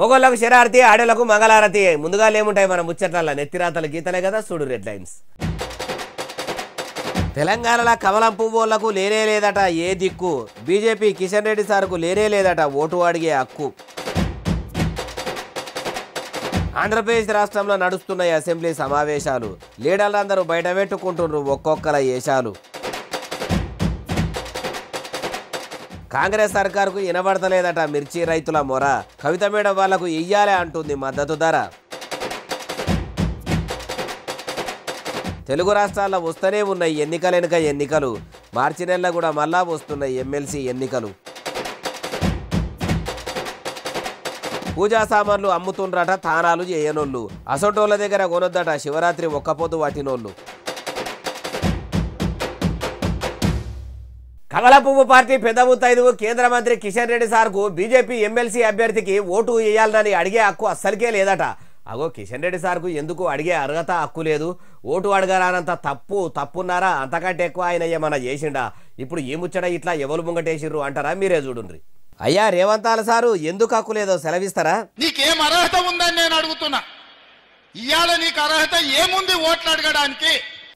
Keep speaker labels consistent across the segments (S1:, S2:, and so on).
S1: మొగోళ్ళకు శరారతి ఆడోళ్లకు మంగళారతి. ముందుగా ఏముంటాయి మన ముచ్చట్ల నెత్తిరాతల గీతలే కదా చూడు రెడ్ లైన్స్. తెలంగాణలో కమలం పువ్వులకు లేనే లేదట ఏ దిక్కు. బీజేపీ కిషన్ రెడ్డి సార్కు లేనే లేదట ఓటు అడిగే హక్కు. ఆంధ్రప్రదేశ్ రాష్ట్రంలో నడుస్తున్నాయి అసెంబ్లీ సమావేశాలు. లీడర్లందరూ బయట పెట్టుకుంటున్నారు ఒక్కొక్కల ఏషాలు. కాంగ్రెస్ సర్కారుకు వినబడతలేదట మిర్చి రైతుల మొర. కవిత మేడం వాళ్లకు ఇయ్యాలే అంటుంది మద్దతు ధర. తెలుగు రాష్ట్రాల్లో వస్తూనే ఉన్నాయి ఎన్నికలు వెనుక ఎన్నికలు. మార్చి నెలలో కూడా మళ్ళా వస్తున్నాయి ఎమ్మెల్సీ ఎన్నికలు. పూజా సామాన్లు అమ్ముతుండ్రట తానాలు చేయనోళ్ళు. అసొంటోళ్ళ దగ్గర కొనొద్దట శివరాత్రి ఒక్కపోతు వాటినోళ్ళు. కమల పువ్వు పార్టీ పెద్ద ముత్తైదువు కేంద్ర మంత్రి కిషన్ రెడ్డి సార్కు బీజేపీ ఎమ్మెల్సీ అభ్యర్థికి ఓటు వేయాలని అడిగే హక్కు అస్సలకే లేదట. అగో కిషన్ రెడ్డి సార్కు ఎందుకు అడిగే అర్హత హక్కు లేదు? ఓటు అడగాలన్నంత తప్పున్నారా? అంతకంటే ఎక్కువ ఆయన ఏమన్నా చేసిండా? ఇప్పుడు ఈ ముచ్చట ఇట్లా ఎవరు ముంగటేసిర్రు అంటారా? మీరే చూడుండ్రి. అయ్యా రేవంతాల సారు ఎందుకు హక్కు లేదో సెలవిస్తారా?
S2: నీకేం అర్హత ఉందని నేను అడుగుతున్నా. ఇవాళ నీకు అర్హత ఏముంది ఓట్లు అడగడానికి?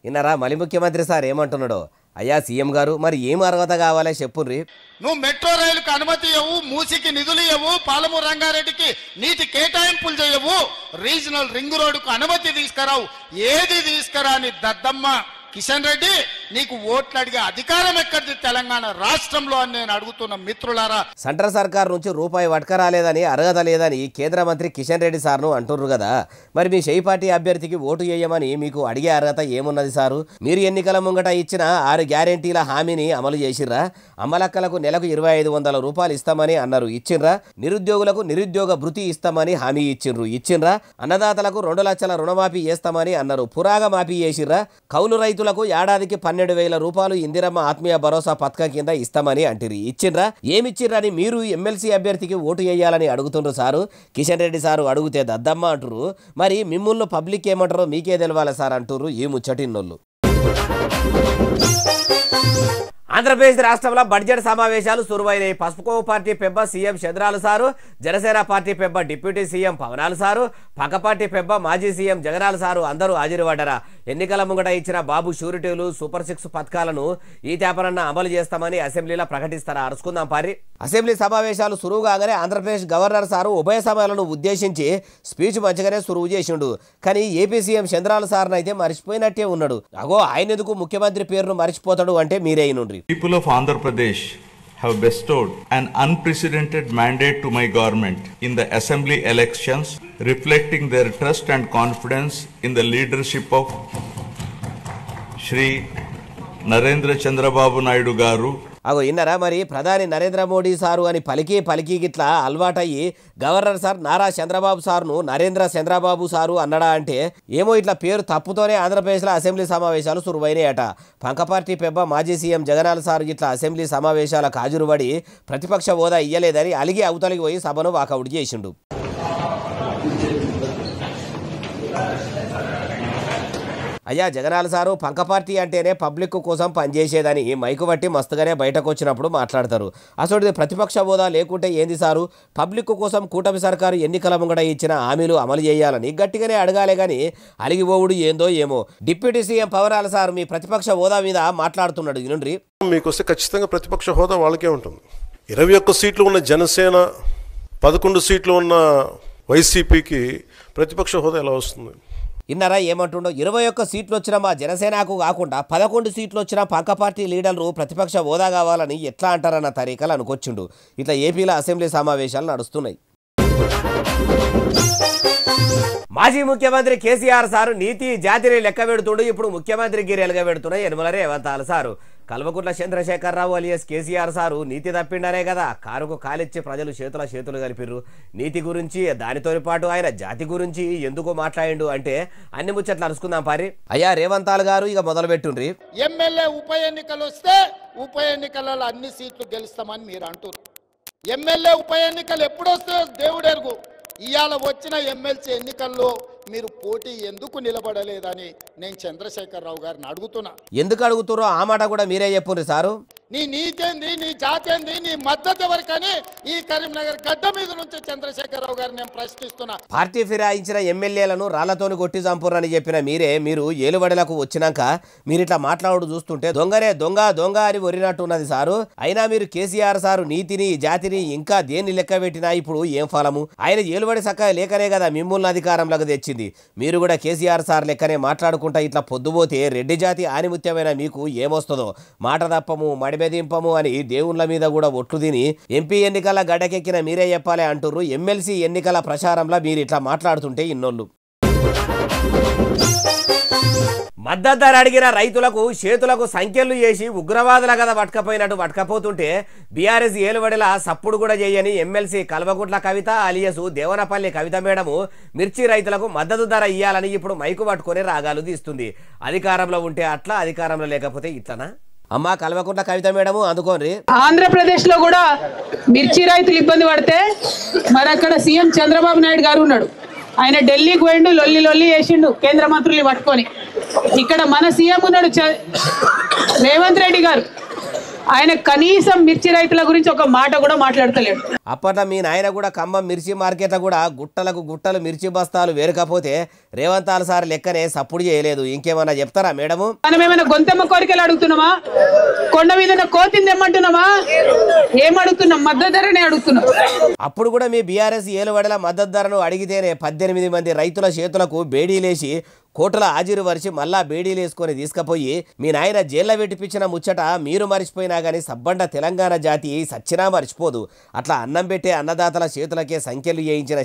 S1: విన్నారా మళ్ళీ ముఖ్యమంత్రి సార్ ఏమంటున్నాడో? అయ్యా సీఎం గారు మరి ఏం అర్హత కావాలో చెప్పుర్రి.
S2: నువ్వు మెట్రో రైలుకు అనుమతి ఇవ్వవు, మూసికి నిధులు ఇవ్వవు, పాలమూరు రంగారెడ్డికి నీటి కేటాయింపులు చేయవు, రీజనల్ రింగ్ రోడ్డుకు అనుమతి తీసుకురావు. ఏది తీసుకురాని దద్దమ్మ కిషన్ రెడ్డి నీకు ఓట్లు అడిగే అధికారం ఎక్కడిది తెలంగాణ రాష్ట్రంలో అని నేను అడుగుతున్న మిత్రులారా.
S1: సెంట్రల్ సర్కార్ నుంచి రూపాయి వటకరాలేదని అర్హత లేదని కేంద్ర మంత్రి కిషన్ రెడ్డి సార్ను అంటుర్రు కదా. మరి మీ షై పార్టీ అభ్యర్థికి ఓటు వేయమని మీకు అడిగే అర్హత ఏమున్నది సారు? మీరు ఎన్నికల ముంగట ఇచ్చిన 6 గ్యారెంటీల హామీని అమలు చేసిర్రా? అమ్మలక్కలకు నెలకు 2500 రూపాయలు ఇస్తామని అన్నారు, ఇచ్చిండ్రా? నిరుద్యోగులకు నిరుద్యోగ భృతి ఇస్తామని హామీ ఇచ్చిండ్రా? అన్నదాతలకు 2 లక్షల రుణమాఫీ చేస్తామని అన్నారు, పురాగా మాఫీ చేసిర్రా? కౌలు రైతులకు ఏడాదికి 12,000 రూపాయలు ఇందిరమ్మ ఆత్మీయ భరోసా పథకం కింద ఇస్తామని అంటిరి, ఇచ్చిండ్రా? ఏమిచ్చిర్రని మీరు ఎమ్మెల్సీ అభ్యర్థికి ఓటు వేయాలని అడుగుతుండ్రు సారు. కిషన్ రెడ్డి సారు అడిగితే దద్దమ్మ అంటుర్రు. మరి మిమ్మల్ని పబ్లిక్ ఏమంటారో మీకే తెలవాలి సార్ అంటుర్రు ఈ ముచ్చటిన్నోళ్ళు. ఆంధ్రప్రదేశ్ రాష్ట్రంలో బడ్జెట్ సమావేశాలు సురువైనాయి. పసుపుకోవు పార్టీ పెబ్బ సీఎం చంద్రాలు సారు, జనసేన పార్టీ పెబ్బ డిప్యూటీ సీఎం పవనాలు సారు, పక్క పార్టీ పెబ్బ మాజీ సీఎం జగనాల్ సారు అందరూ హాజరుపడ్డారా. ఎన్నికల ముంగట ఇచ్చిన బాబు షూరిటీలు సూపర్ 6 పథకాలను ఈ తేపనన్న అమలు చేస్తామని అసెంబ్లీలో ప్రకటిస్తారా? అరుచుకుందాం పారి. అసెంబ్లీ సమావేశాలు సురువు కాగానే ఆంధ్రప్రదేశ్ గవర్నర్ సారు ఉభయ సభలను ఉద్దేశించి స్పీచ్ మంచిగానే సురువు చేసిండు. కానీ ఏపీ సీఎం చంద్రాల సార్ను అయితే మర్చిపోయినట్టే ఉన్నాడు. అగో ఆయన ఎందుకు ముఖ్యమంత్రి పేరును మర్చిపోతాడు అంటే మీరే నుండి.
S3: People of Andhra Pradesh have bestowed an unprecedented mandate to my government in the assembly elections, reflecting their trust and confidence in the leadership of Shri Narendra Chandrababu Naidu Garu.
S1: అగో ఇన్నరా మరి ప్రధాని నరేంద్ర మోడీ సారు అని పలికి గిట్లా అలవాటయ్యి governor sir Nara Chandrababu సార్ను Narendra Chandrababu sir అన్నడా అంటే ఏమో ఇట్లా పేరు తప్పుతోనే ఆంధ్రప్రదేశ్లో అసెంబ్లీ సమావేశాలు సురువైనాయట. పంక పార్టీ పెబ్బ మాజీ సీఎం జగనాల్ సారు ఇట్లా అసెంబ్లీ సమావేశాలకు హాజరుపడి ప్రతిపక్ష హోదా ఇయ్యలేదని అలిగి అవతలికి పోయి సభను వాకౌట్ చేసిండు. అయ్యా జగనాల్ సారు పంక పార్టీ అంటేనే పబ్లిక్ కోసం పనిచేసేదని మైకు బట్టి మస్తుగానే బయటకు వచ్చినప్పుడు మాట్లాడతారు. అసలు ప్రతిపక్ష హోదా లేకుంటే ఏంది సారు? పబ్లిక్ కోసం కూటమి సర్కారు ఎన్నికల ముంగట ఇచ్చిన హామీలు అమలు చేయాలని గట్టిగానే అడగాలే గాని అలిగిపోవుడు ఏందో ఏమో. డిప్యూటీ సీఎం పవనాల సారు మీ ప్రతిపక్ష హోదా మీద మాట్లాడుతున్నాడు. వినుండ్రి.
S4: మీకు వస్తే ఖచ్చితంగా ప్రతిపక్ష హోదా వాళ్ళకే ఉంటుంది. 21 సీట్లు ఉన్న జనసేన, 11 సీట్లు ఉన్న వైసీపీకి ప్రతిపక్ష హోదా ఎలా వస్తుంది?
S1: ఇన్నరా ఏమంటుండో? 21 సీట్లు వచ్చిన మా జనసేనకు కాకుండా 11 సీట్లు వచ్చిన పక్క పార్టీ లీడర్లు ప్రతిపక్ష హోదా కావాలని ఎట్లా అంటారన్న తరీకలు అనుకొచ్చిండు. ఇట్లా ఏపీలో అసెంబ్లీ సమావేశాలు నడుస్తున్నాయి. మాజీ ముఖ్యమంత్రి కేసీఆర్ సారు నీతి జాతిని లెక్క పెడుతుండు. ఇప్పుడు ముఖ్యమంత్రి గిరెలుగా పెడుతున్నాయి యనమల రేవంతాల sir. Kalvakuntla Chandrasekhar Rao alias KCR sir నీతి తప్పిండనే కదా కారుకు కాలిచ్చి ప్రజలు చేతులు కలిపిర్రు. నీతి గురించి దానితో పాటు ఆయన జాతి గురించి ఎందుకు మాట్లాడిండు అంటే అన్ని ముచ్చట్లు అరుచుకుందాం పారి. అయ్యా రేవంతాల్ గారు ఇక మొదలు పెట్టుండ్రి.
S2: ఎమ్మెల్యే ఉప ఎన్నికలు వస్తే ఉప ఎన్నికలలో అన్ని సీట్లు గెలుస్తామని మీరు అంటారు. ఎమ్మెల్యే ఉప ఎన్నికలు ఎప్పుడు వస్తాయో దేవుడు ఎరుగు. ఇవాళ వచ్చిన ఎమ్మెల్సీ ఎన్నికల్లో మీరు పోటీ ఎందుకు నిలబడలేదని నేను చంద్రశేఖరరావు గారిని అడుగుతున్నా.
S1: ఎందుకు అడుగుతారో ఆ మాట కూడా మీరే చెప్పుండ్రి సారు.
S2: నీ నీతేంది, నీ జాతేంది, నీ మద్దతు ఎవరికని ఈ కరీంనగర్ గడ్డ మీద నుంచి చంద్రశేఖరరావు గారిని నేను ప్రశ్నిస్తున్నా.
S1: పార్టీ ఫిరాయించిన ఎమ్మెల్యేలను రాళ్లతోని కొట్టి చంపురని చెప్పిన మీరే మీరు ఏలుబడిలకు వచ్చినాక మీరిట్లా మాట్లాడు చూస్తుంటే దొంగనే దొంగ దొంగ అని ఒరినట్టున్నది సారు. అయినా మీరు కేసీఆర్ సారు నీతిని జాతిని ఇంకా దేన్ని లెక్క పెట్టినా ఇప్పుడు ఏం ఫలము? ఆయన ఏలుబడి సక్క లేకనే కదా మిమ్మల్ని అధికారంలోకి తెచ్చింది. మీరు కూడా కేసీఆర్ సార్ లెక్కనే మాట్లాడుకుంటా ఇట్లా పొద్దుపోతే రెడ్డి జాతి ఆనిముత్యమైన మీకు ఏమొస్తుందో మాట తప్పము మడిబెదింపము అని దేవుళ్ళ మీద కూడా ఒట్లు తిని ఎంపీ ఎన్నికల గడ్డకెక్కిన మీరే చెప్పాలి అంటుర్రు. ఎమ్మెల్సీ ఎన్నికల ప్రచారంలో మీరు ఇట్లా మాట్లాడుతుంటే ఇన్నోళ్ళు మద్దతు ధర అడిగిన రైతులకు చేతులకు సంఖ్యలు చేసి ఉగ్రవాదుల కదా పట్టుకపోయినట్టు పట్టుకపోతుంటే బీఆర్ఎస్ ఏలుబడిలా సప్పుడు కూడా చేయని ఎమ్మెల్సీ కల్వకుంట్ల కవిత అలియసు దేవనపల్లి కవిత మేడము మిర్చి రైతులకు మద్దతు ధర ఇయ్యాలని ఇప్పుడు మైకు పట్టుకొని రాగాలు తీస్తుంది. అధికారంలో ఉంటే అట్లా, అధికారంలో లేకపోతే ఇట్లనా? అమ్మా కల్వకుంట్ల కవిత మేడము అందుకోండి.
S5: ఆంధ్రప్రదేశ్ లో కూడా మిర్చి రైతులు ఇబ్బంది పడితే మరి అక్కడ సీఎం చంద్రబాబు నాయుడు గారు ఉన్నాడు. ఆయన ఢిల్లీకి పోయిండు, లొల్లి లొల్లి చేసిండు కేంద్ర మంత్రులు పట్టుకొని. ఇక్కడ మన సీఎం ఉన్నాడు రేవంత్ రెడ్డి గారు. ఆయన కనీసం మిర్చి రైతుల గురించి ఒక మాట కూడా మాట్లాడతలేడు.
S1: అప్పట్లో మీ నాయన కూడా ఖమ్మం మిర్చి మార్కెట్లో కూడా గుట్టలకు గుట్టలు మిర్చి బస్తాలు వేరుకపోతే రేవంతాలు సార్ లెక్కనే సప్పుడు చేయలేదు. ఇంకేమన్నా చెప్తారా మేడము?
S5: మనం ఏమైనా గొంతెమ్మ కోరికలు అడుగుతున్నామా? కొండ మీద కోతింది ఏమంటున్నామా? ఏమడుగుతున్నాం? మద్దతు ధరనే అడుగుతున్నాం.
S1: అప్పుడు కూడా మీ బీఆర్ఎస్ ఏలుబడిల మద్దతు ధరను అడిగితేనే 18 మంది రైతుల చేతులకు బేడీలేసి కోట్ల ఆజీరు వరిచి మళ్ళా బేడీలు వేసుకొని తీసుకుపోయి మీ నాయన జైల్లో పెట్టిపించిన ముచ్చట మీరు మరిచిపోయినా కానీ సబ్బండ తెలంగాణ జాతి సచ్చినా మరిచిపోదు. అట్లా అన్నం పెట్టే అన్నదాతల చేతులకే సంఖ్యలు వేయించిన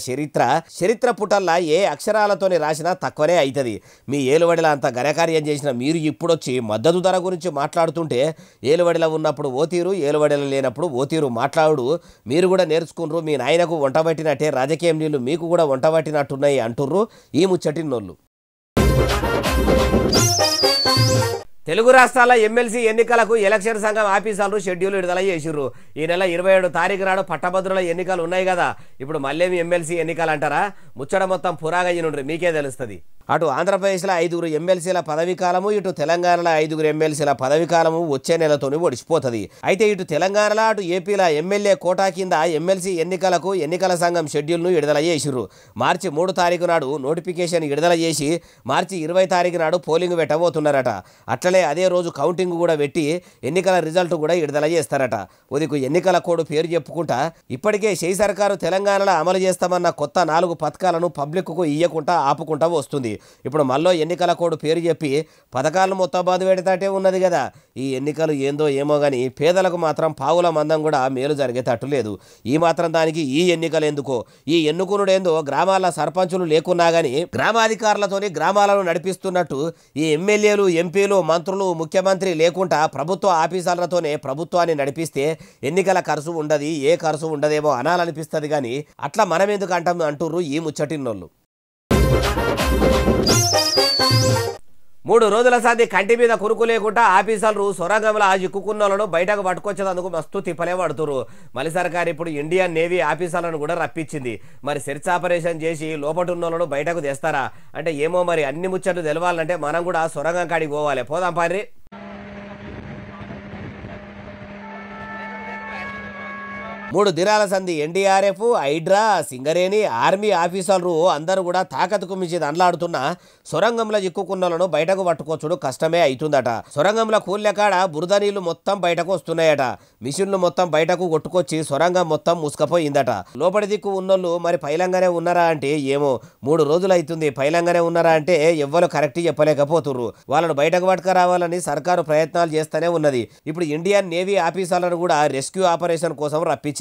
S1: చరిత్ర పుటల్లా ఏ అక్షరాలతోని రాసినా తక్కువనే అవుతుంది. మీ ఏలుబడిలో అంత ఘనకార్యం చేసిన మీరు ఇప్పుడొచ్చి మద్దతు ధర గురించి మాట్లాడుతుంటే ఏలుబడిలో ఉన్నప్పుడు ఓ తీరు, ఏలుబడిలో లేనప్పుడు ఓ తీరు మాట్లాడు మీరు కూడా నేర్చుకున్నారు. మీ నాయనకు వంటబట్టినట్టే రాజకీయం నీళ్లు మీకు కూడా వంటబట్టినట్టున్నాయి అంటుర్రు ఈ ముచ్చటిన్నోళ్ళు. తెలుగు రాష్ట్రాల ఎమ్మెల్సీ ఎన్నికలకు ఎలక్షన్ సంఘం ఆఫీసర్లు షెడ్యూల్ విడుదల చేసిర్రు. ఈ నెల 27 తారీఖు నాడు పట్టభద్రుల ఎన్నికలు ఉన్నాయి కదా. ఇప్పుడు మళ్ళీ ఎమ్మెల్సీ ఎన్నికలు అంటారా? ముచ్చట మొత్తం పురాగా ఈనుండ్రి, మీకే తెలుస్తుంది. అటు ఆంధ్రప్రదేశ్లో 5 ఎమ్మెల్సీల పదవీ కాలము, ఇటు తెలంగాణలో 5 ఎమ్మెల్సీల పదవీ కాలము వచ్చే నెలతోని ఒడిచిపోతుంది. అయితే ఇటు తెలంగాణలో అటు ఏపీలో ఎమ్మెల్యే కోటా కింద ఎమ్మెల్సీ ఎన్నికలకు ఎన్నికల సంఘం షెడ్యూల్ను విడుదల చేసిర్రు. మార్చి 3 తారీఖు నాడు నోటిఫికేషన్ విడుదల చేసి మార్చి 20 తారీఖు నాడు పోలింగ్ పెట్టబోతున్నారట. అట్లనే అదే రోజు కౌంటింగ్ కూడా పెట్టి ఎన్నికల రిజల్ట్ కూడా విడుదల చేస్తారట. ఉదికు ఎన్నికల కోడ్ పేరు చెప్పుకుంటా ఇప్పటికే షెయి సర్కారు తెలంగాణలో అమలు చేస్తామన్న కొత్త 4 పథకాలను పబ్లిక్కు ఇయ్యకుండా ఆపుకుంటా వస్తుంది. ఇప్పుడు మళ్ళీ ఎన్నికల కోడ్ పేరు చెప్పి పథకాలను మొత్తం బాధ పెడతాటే ఉన్నది కదా. ఈ ఎన్నికలు ఏందో ఏమో కానీ పేదలకు మాత్రం పావుల మందం కూడా మేలు జరిగేటట్టు లేదు. ఈ మాత్రం దానికి ఈ ఎన్నికలు ఎందుకో, ఈ ఎన్నుకునుడేందో గ్రామాల సర్పంచులు లేకున్నా కానీ గ్రామాధికారులతోని గ్రామాలను నడిపిస్తున్నట్టు ఈ ఎమ్మెల్యేలు, ఎంపీలు, మంత్రులు, ముఖ్యమంత్రి లేకుండా ప్రభుత్వ ఆఫీసర్లతోనే ప్రభుత్వాన్ని నడిపిస్తే ఎన్నికల ఖర్చు ఉండదు, ఏ ఖర్చు ఉండదేమో అనాలనిపిస్తుంది. కానీ అట్లా మనం ఎందుకు అంటాం అంటుర్రు ఈ ముచ్చటిన్నోళ్ళు. 3 రోజుల సాది కంటి మీద కురుకు లేకుండా ఆఫీసర్లు సొరంగంలో చిక్కుకున్నోళ్లను బయటకు పట్టుకొచ్చేందుకు మస్తు తిప్పలే పడుతురు. మలి సర్కార్ ఇప్పుడు ఇండియన్ నేవీ ఆఫీసర్లను కూడా రప్పించింది. మరి సెర్చ్ ఆపరేషన్ చేసి లోపటున్నోళ్లను బయటకు తెస్తారా అంటే ఏమో. మరి అన్ని ముచ్చట్లు తెలవాలంటే మనం కూడా సొరంగం కాడికి పోవాలి. పోదాం పారి. 3 దినాల సంధి ఎన్డీఆర్ఎఫ్, హైడ్రా, సింగరేణి, ఆర్మీ ఆఫీసర్లు అందరూ కూడా తాకతుకు మించి దండలాడుతున్న సొరంగంలో చిక్కుకున్నోళ్లను బయటకు పట్టుకోవచ్చుడు కష్టమే అవుతుందట. సొరంగంలో కూల్లెకాడ బురద నీళ్లు మొత్తం బయటకు వస్తున్నాయట. మిషన్లు మొత్తం బయటకు కొట్టుకొచ్చి సొరంగం మొత్తం ముసుకపోయిందట. లోపలి దిక్కు ఉన్నోళ్ళు మరి పైలంగానే ఉన్నారా అంటే ఏమో. 3 రోజులు అవుతుంది పైలంగానే ఉన్నారా అంటే ఎవ్వరు కరెక్ట్ చెప్పలేకపోతుర్రు. వాళ్ళను బయటకు పట్టుకురావాలని సర్కారు ప్రయత్నాలు చేస్తూనే ఉన్నది. ఇప్పుడు ఇండియన్ నేవీ ఆఫీసర్లను కూడా రెస్క్యూ ఆపరేషన్ కోసం రప్పించారు.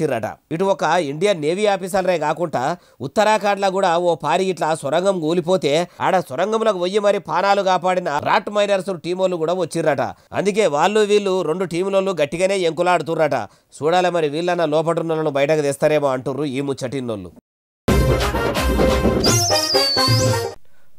S1: ఇటు ఒక ఇండియన్ నేవీ ఆఫీసర్లే కాకుండా ఉత్తరాఖండ్ లో కూడా ఓ పారి ఇట్లా సొరంగం కూలిపోతే ఆడ సొరంగంలోకి పోయి మరి పానాలు కాపాడిన రాట్ మైనర్స్ టీమోళ్ళు కూడా వచ్చిర్రట. అందుకే వాళ్ళు వీళ్ళు 2 టీములలో గట్టిగానే ఎంకులాడుతుర్రట. చూడాలి మరి వీళ్ళన్న లోపటున్నోళ్ళను బయటకు తెస్తారేమో అంటుర్రు ఈ ముచ్చటిన్నోళ్ళు.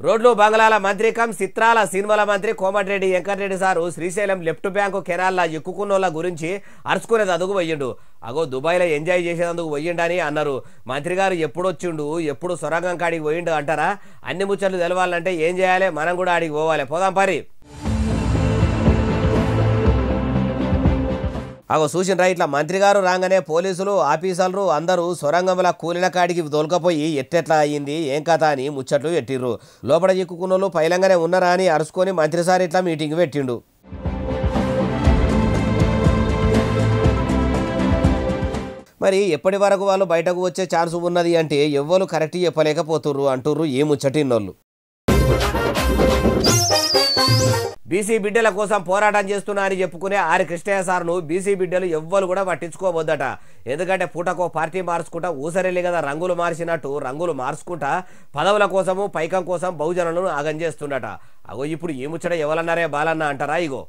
S1: రోడ్లు బంగ్లాల మంత్రి కమ్ చిత్రాల సినిమాల మంత్రి Komatireddy Venkat Reddy sir Srisailam left bank కెనాల్లా ఎక్కుకున్నోళ్ళ గురించి అరుచుకునేది అదుగు పోయిండు. అగో దుబాయ్లో ఎంజాయ్ చేసేందుకు పోయిండని అన్నారు. మంత్రి గారు ఎప్పుడొచ్చిండు, ఎప్పుడు సొరంగం కాడికి పోయిండు అంటారా? అన్ని ముచ్చట్లు తెలవాలంటే ఏం చేయాలి? మనం కూడా ఆడికి పోవాలి. పోదాం పరి. అగో చూసినరా, ఇట్లా మంత్రి గారు రాగానే పోలీసులు ఆఫీసర్లు అందరూ సొరంగంల కూలిన కాడికి తోలుకపోయి ఎట్టెట్లా అయ్యింది ఏం కథ అని ముచ్చట్లు పెట్టిర్రు. లోపల చిక్కుకున్నోళ్ళు పైలంగానే ఉన్నారా అని అరుచుకొని మంత్రి సార్ ఇట్లా మీటింగ్ పెట్టిండు. మరి ఎప్పటి వరకు వాళ్ళు బయటకు వచ్చే ఛాన్స్ ఉన్నది అంటే ఎవ్వరు కరెక్ట్ చెప్పలేకపోతుర్రు అంటుర్రు ఈ ముచ్చటిన్నోళ్ళు. బీసీ బిడ్డల కోసం పోరాటం చేస్తున్నా అని చెప్పుకునే ఆర్ కృష్ణయ్య సార్ను బీసీ బిడ్డలు ఎవ్వరు కూడా పట్టించుకోవద్దట. ఎందుకంటే పూటకో పార్టీ మార్చుకుంటా ఊసరెళ్ళి కదా రంగులు మార్చినట్టు రంగులు మార్చుకుంటా పదవుల కోసము పైకం కోసం బహుజనులను ఆగం చేస్తుండట. అగో ఇప్పుడు ఈ ముచ్చట ఎవరన్నారే బాలన్న అంటారా? ఇగో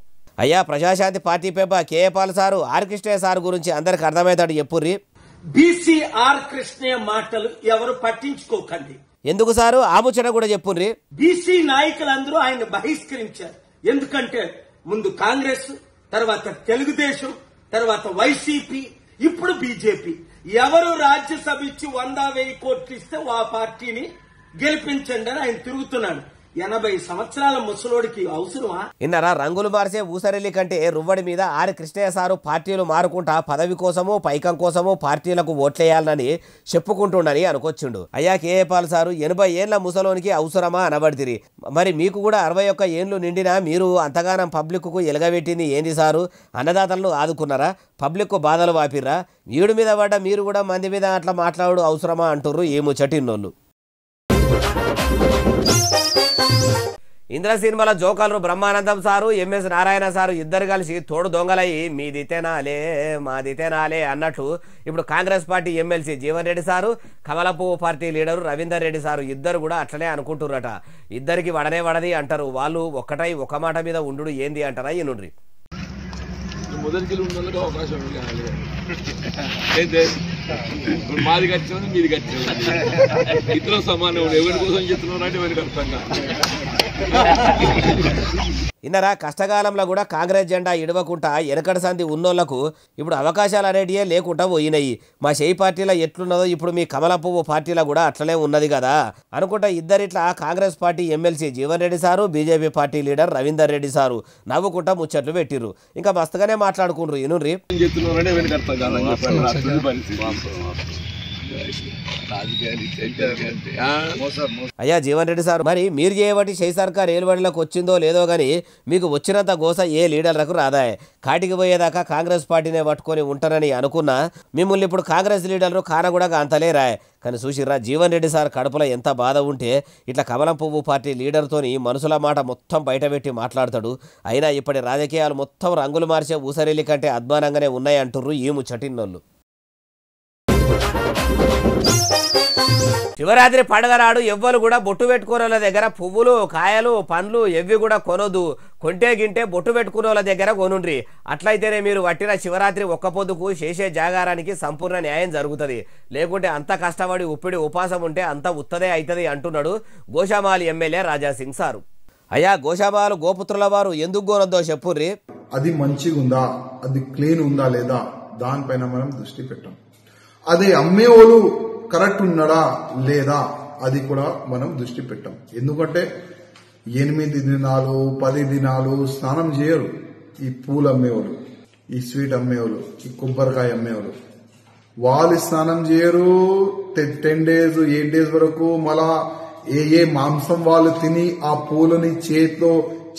S1: అయ్యా, ప్రజాశాంతి పార్టీ పెబ్బ K A Paul sir R Krishnaiah sir గురించి అందరికి అర్థమవుతాడు చెప్పుర్రి.
S6: బీసీ ఆర్ కృష్ణయ్య మాటలు ఎవరు పట్టించుకోకండి.
S1: ఎందుకు సారు? ఆ ముచ్చట కూడా చెప్పుర్రి.
S6: బీసీ నాయకులందరూ ఆయన బహిష్కరించారు. ఎందుకంటే ముందు కాంగ్రెస్, తర్వాత తెలుగుదేశం, తర్వాత వైసీపీ, ఇప్పుడు బీజేపీ. ఎవరు రాజ్యసభ ఇచ్చి 100,000 కోట్లు ఇస్తే ఆ పార్టీని గెలిపించండి అని ఆయన తిరుగుతున్నాడు. 80 సంవత్సరాల ముసలోడికి అవసరమా?
S1: ఇన్నరా, రంగులు మార్చే ఊసరెల్లి కంటే రువ్వడి మీద ఆర్ కృష్ణయ్య సారు పార్టీలు మారుకుంటా పదవి కోసము పైకం కోసము పార్టీలకు ఓట్లేయాలని చెప్పుకుంటుండని అనుకొచ్చిండు. అయ్యా కేఏ పాల్ సారు 80 ఏళ్ల ముసలోనికి అవసరమా అనబడితిరి. మరి మీకు కూడా 61 ఏళ్లు నిండినా మీరు అంతగానం పబ్లిక్కు ఎలగబెట్టింది ఏంది సారు? అన్నదాతలను ఆదుకున్నారా? పబ్లిక్ బాధలు వాపిర్రా? వీడి మీద పడ్డ మీరు కూడా మంది మీద అట్లా మాట్లాడు అవసరమా అంటుర్రు ఈ ముచ్చటిన్నోళ్ళు. ఇంద్ర సినిమాల జోకర్లు Brahmanandam sir M S Narayana sir ఇద్దరు కలిసి తోడు దొంగలయ్యి మీదితేనాలే మాదితేనాలే అన్నట్లు ఇప్పుడు Congress party MLC Jeevan Reddy sir, కమలపువ్వు party leader Ravinder Reddy sir ఇద్దరు కూడా అట్లనే అనుకుంటుర్రట. ఇద్దరికి వడనే వడది అంటారు. వాళ్ళు ఒక్కటై ఒక మాట మీద ఉండు ఏంది అంటారా? ఈనుండ్రి.
S7: మొదటికి ఉండడానికి అవకాశం మాది కట్టినది మీది కట్టినది ఇతర సమానం. ఎవరి కోసం చెప్తున్నావు అంటే ఎవరికి అర్థం కాదు.
S1: ఇన్నరా, కష్టకాలంలో కూడా కాంగ్రెస్ జెండా ఇడవకుండా ఎనకడ సంధి ఉన్నోళ్లకు ఇప్పుడు అవకాశాలు అనేటియే లేకుండా పోయినాయి. మా చేయి పార్టీలో ఎట్లున్నదో ఇప్పుడు మీ కమలపువ్వు పార్టీలో కూడా అట్లనే ఉన్నది కదా అనుకుంటా ఇద్దరిట్లా Congress party MLC Jeevan Reddy sir, BJP party leader Ravinder Reddy sir నవ్వుకుంటా ముచ్చట్లు పెట్టిర్రు. ఇంకా మస్తుగానే మాట్లాడుకుండ్రు. ఇనుండ్రి. అయ్యా జీవన్ రెడ్డి సార్, మరి మీరు చేయబట్టి షై సర్కార్ ఏలుబడిలోకి వచ్చిందో లేదో గానీ మీకు వచ్చినంత గోస ఏ లీడర్లకు రాదాయే. కాటికి పోయేదాకా కాంగ్రెస్ పార్టీనే పట్టుకొని ఉంటారని అనుకున్నా మిమ్మల్ని ఇప్పుడు కాంగ్రెస్ లీడర్లు కానగూడా అంతలే రాయ్. కానీ చూసిర్రా, జీవన్ రెడ్డి సార్ కడుపులో ఎంత బాధ ఉంటే ఇట్లా కమలం పువ్వు పార్టీ లీడర్తోని మనసుల మాట మొత్తం బయటపెట్టి మాట్లాడతాడు. అయినా ఇప్పటి రాజకీయాలు మొత్తం రంగులు మార్చే ఊసరెల్లి కంటే అద్మానంగానే ఉన్నాయి అంటుర్రు ఈ ముచ్చటిన్నోళ్ళు. శివరాత్రి పండుగ నాడు ఎవ్వరు కూడా బొట్టు పెట్టుకునే దగ్గర పువ్వులు, కాయలు, పండ్లు ఎవ్వి కూడా కొనొద్దు. కొంటే గింటే బొట్టు పెట్టుకునే దగ్గర కొనుండ్రి. అట్లయితేనే మీరు పట్టిన శివరాత్రి ఒక్క పొద్దుకు చేసే జాగారానికి సంపూర్ణ న్యాయం జరుగుతుంది. లేకుంటే అంత కష్టపడి ఉప్పిడి ఉపాసం ఉంటే అంత ఉత్తదే అవుతుంది అంటున్నాడు గోషామాల్ ఎమ్మెల్యే రాజాసింగ్ సారు. అయ్యా, గోషామాలు గోపుత్రుల వారు ఎందుకు కొనొద్దో చెప్పుర్రి.
S8: అది మంచిగా ఉందా, అది క్లీన్ ఉందా లేదా దానిపైన మనం దృష్టి పెట్టాం. అదే అమ్మేవాళ్ళు కరెక్ట్ ఉన్నాడా లేదా అది కూడా మనం దృష్టి పెట్టాం. ఎందుకంటే 8 దినాలు 10 దినాలు స్నానం చేయరు ఈ పూలు అమ్మేవాళ్ళు, ఈ స్వీట్ అమ్మేవాళ్ళు, ఈ కొబ్బరికాయ అమ్మేవాళ్ళు. వాళ్ళు స్నానం చేయరు 10 days 8 days వరకు. మళ్ళా ఏ మాంసం వాళ్ళు తిని ఆ పూలని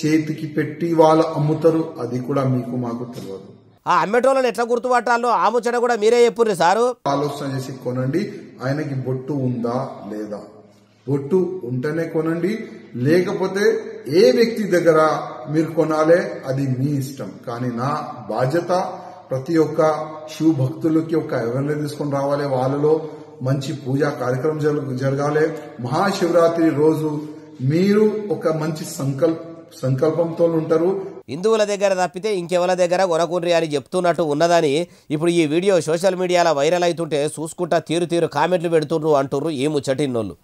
S8: చేతికి పెట్టి వాళ్ళు అమ్ముతారు. అది కూడా మీకు మాకు తెలియదు.
S1: ఆ అమ్మేటోళ్ళని ఎట్లా గుర్తుపట్టాలో ఆ ముచ్చట కూడా మీరే చెప్పుర్రి సారు.
S8: ఆలోచన చేసి కొనండి. ఆయనకి బొట్టు ఉందా లేదా, బొట్టు ఉంటేనే కొనండి. లేకపోతే ఏ వ్యక్తి దగ్గర మీరు కొనాలే అది మీ ఇష్టం. కానీ నా బాధ్యత ప్రతి ఒక్క శివ భక్తులకి ఒక అవేర్నెస్ తీసుకొని రావాలి. వాళ్ళలో మంచి పూజా కార్యక్రమం జరగాలి. మహాశివరాత్రి రోజు మీరు ఒక మంచి సంకల్పంతో ఉంటారు.
S1: హిందువుల దగ్గర తప్పితే ఇంకెవరి దగ్గర కొనకుండ్రి అని చెప్తున్నట్టు ఉన్నదని ఇప్పుడు ఈ వీడియో సోషల్ మీడియాలో వైరల్ అవుతుంటే చూసుకుంటా తీరు కామెంట్లు పెడుతుండ్రు అంటుర్రు ఈ ముచ్చటిన్నోళ్ళు.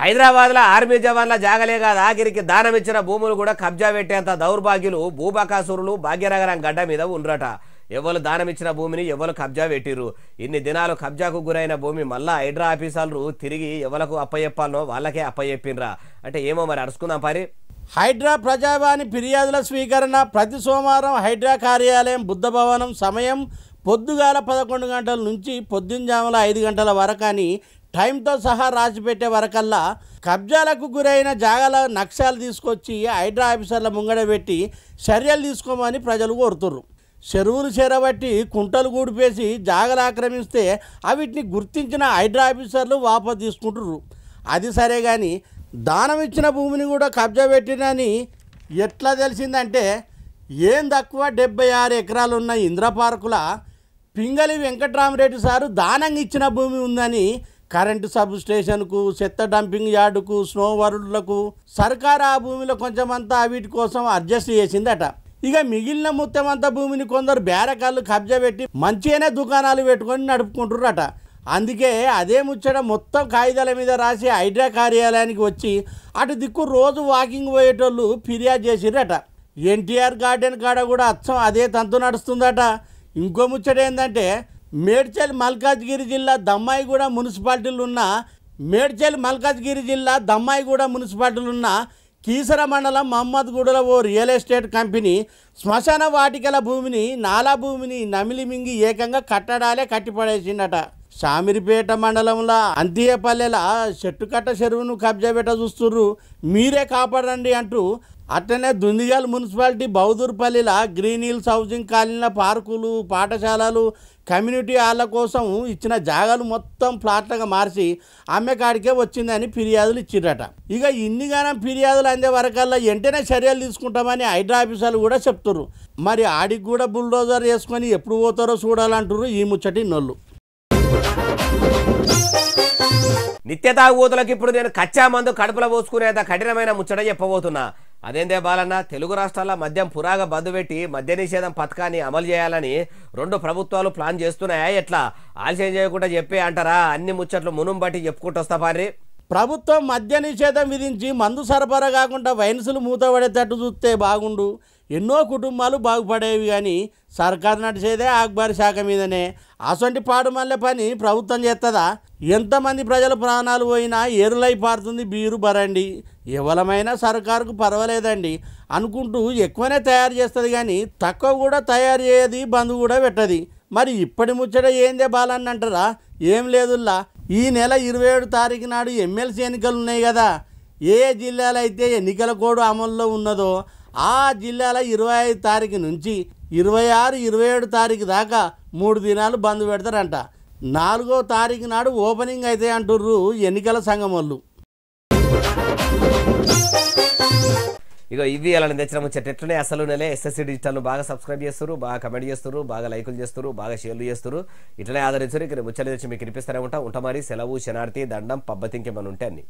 S1: హైదరాబాద్లో ఆర్మీ జవాన్ల జాగలే కాదు ఆఖరికి దానం ఇచ్చిన భూములు కూడా కబ్జా పెట్టేంత దౌర్భాగ్యులు భూబకాసురులు భాగ్యనగరం గడ్డ మీద ఉండ్రట. ఎవరు దానం ఇచ్చిన భూమిని ఎవరు కబ్జా పెట్టిర్రు. ఇన్ని దినాలు కబ్జాకు గురైన భూమి మళ్ళా హైడ్రా ఆఫీసర్లు తిరిగి ఎవరికి అప్పచెప్పాలనో వాళ్ళకే అప్పచెప్పినరా అంటే ఏమో మరి అరుచుకుందాం పరి.
S9: హైడ్రా ప్రజావాణి ఫిర్యాదుల స్వీకరణ ప్రతి సోమవారం హైడ్రా కార్యాలయం బుద్ధ భవనం. సమయం పొద్దుగాల 11 గంటల నుంచి పొద్దుంజాముల 5 గంటల వరకు అని టైంతో సహా రాసిపెట్టే వరకల్లా కబ్జాలకు గురైన జాగాల నక్షాలు తీసుకొచ్చి హైడ్రా ఆఫీసర్ల ముంగడ పెట్టి చర్యలు తీసుకోమని ప్రజలు కోరుతుర్రు. చెరువులు చేరబట్టి కుంటలు గూడిపేసి జాగలు ఆక్రమిస్తే అవిటిని గుర్తించిన హైడ్రా ఆఫీసర్లు వాపసు తీసుకుంటుర్రు. అది సరే కానీ దానం ఇచ్చిన భూమిని కూడా కబ్జా పెట్టినని ఎట్లా తెలిసిందంటే ఏం తక్కువ 76 ఎకరాలు ఉన్న ఇంద్ర పార్కుల పింగళి వెంకట్రామరెడ్డి సారు దానంగా ఇచ్చిన భూమి ఉందని కరెంటు సబ్ స్టేషన్కు, చెత్త డంపింగ్ యార్డుకు, స్నో వరుడులకు సర్కారు ఆ భూమిలో కొంచెమంతా వీటి కోసం అడ్జస్ట్ చేసిందట. ఇక మిగిలిన మొత్తమంతా భూమిని కొందరు బేరకాళ్ళు కబ్జా పెట్టి మంచిగానే దుకాణాలు పెట్టుకొని నడుపుకుంటుర్రట. అందుకే అదే ముచ్చట మొత్తం కాగితాల మీద రాసి హైడ్రా కార్యాలయానికి వచ్చి అటు దిక్కు రోజు వాకింగ్ పోయేటోళ్ళు ఫిర్యాదు చేసిరట. ఎన్టీఆర్ గార్డెన్ కాడ కూడా అచ్చం అదే తంతు నడుస్తుందట. ఇంకో ముచ్చట ఏంటంటే మేడ్చల్ మల్కాజ్గిరి జిల్లా దమ్మాయిగూడ మున్సిపాలిటీలు ఉన్న కీసర మండలం మహమ్మద్గూడలో ఓ రియల్ ఎస్టేట్ కంపెనీ శ్మశాన వాటికల భూమిని, నాలా భూమిని నమిలి మింగి ఏకంగా కట్టడాలే కట్టిపడేసిందట. షామిరిపేట మండలంలో అంతియపల్లెల చెట్టుకట్ట చెరువును కబ్జా పెట్ట చూస్తుర్రు, మీరే కాపాడండి అంటూ అట్లనే దుందిగల్ మున్సిపాలిటీ బౌదూర్పల్లిలో గ్రీన్ హిల్స్ హౌసింగ్ కాలనీల పార్కులు, పాఠశాలలు, కమ్యూనిటీ హాళ్ళ కోసం ఇచ్చిన జాగాలు మొత్తం ప్లాట్లుగా మార్చి అమ్మకాడికే వచ్చిందని ఫిర్యాదులు ఇచ్చిరట. ఇక ఇన్నిగానం ఫిర్యాదులు అందే వరకల్లా వెంటనే చర్యలు తీసుకుంటామని హైడ్రా ఆఫీసర్లు కూడా చెప్తున్నారు. మరి ఆడికి కూడా బుల్డోజర్ వేసుకొని ఎప్పుడు పోతారో చూడాలంటారు ఈ ముచ్చటి నోళ్ళు.
S1: నిత్య తాగుబోతులకు ఇప్పుడు నేను కచ్చా మందు కడుపులో పోసుకునేంత కఠినమైన ముచ్చట చెప్పబోతున్నా. అదేందే బాలన్న, తెలుగు రాష్ట్రాల మద్యం పురాగా బంద్ పెట్టి మద్య నిషేధం పథకాన్ని అమలు చేయాలని 2 ప్రభుత్వాలు ప్లాన్ చేస్తున్నాయా? ఎట్లా ఆలస్యం చేయకుండా చెప్పే అంటారా? అన్ని ముచ్చట్లు మునుం బట్టి చెప్పుకుంటూ వస్తా పారి.
S9: ప్రభుత్వం మద్య నిషేధం విధించి మందు సరఫరా కాకుండా వైన్సులు మూతపడేటట్టు చూస్తే బాగుండు, ఎన్నో కుటుంబాలు బాగుపడేవి. కానీ సర్కారు నడిచేదే అక్బర్ శాఖ మీదనే. అసొంటి పాడుమల్లె పని ప్రభుత్వం చేస్తుందా? ఎంతమంది ప్రజల ప్రాణాలు పోయినా ఏరులై పారుతుంది బీరు బరండి. ఎవలమైనా సర్కారుకు పర్వాలేదండి అనుకుంటూ ఎక్కువనే తయారు చేస్తుంది, కానీ తక్కువ కూడా తయారు చేయది, బంద్ కూడా పెట్టది. మరి ఇప్పటి ముచ్చట ఏందే బాలన్న అంటారా? ఏం లేదుల్లా, ఈ నెల 27 తారీఖు నాడు ఎమ్మెల్సీ ఎన్నికలు ఉన్నాయి కదా. ఏ జిల్లాలో అయితే ఎన్నికల కోడ్ అమల్లో ఉన్నదో ఆ జిల్లాల 25 తారీఖు నుంచి 26, 27 తారీఖు దాకా 3 దినాలు బంద్ పెడతారంట. 4వ తారీఖు నాడు ఓపెనింగ్ అయితే అంటుర్రు ఎన్నికల సంఘం వాళ్ళు.
S1: ఇక ఇవి అలాంటి తెచ్చిన ముచ్చట ఎట్లనే అసలు నెలే ఎస్ఎస్సీ డిజిటల్ను బాగా సబ్స్క్రైబ్ చేస్తారు, బాగా కమెంట్ చేస్తారు, బాగా లైకులు చేస్తారు, బాగా షేర్లు చేస్తారు. ఇట్లనే ఆదరించారు. ఇక్కడ ముచ్చట తెచ్చి మీకు వినిపిస్తూనే ఉంటా. మరి సెలవు, శనార్థి, దండం, పబ్బతింకేమని ఉంటే అన్ని.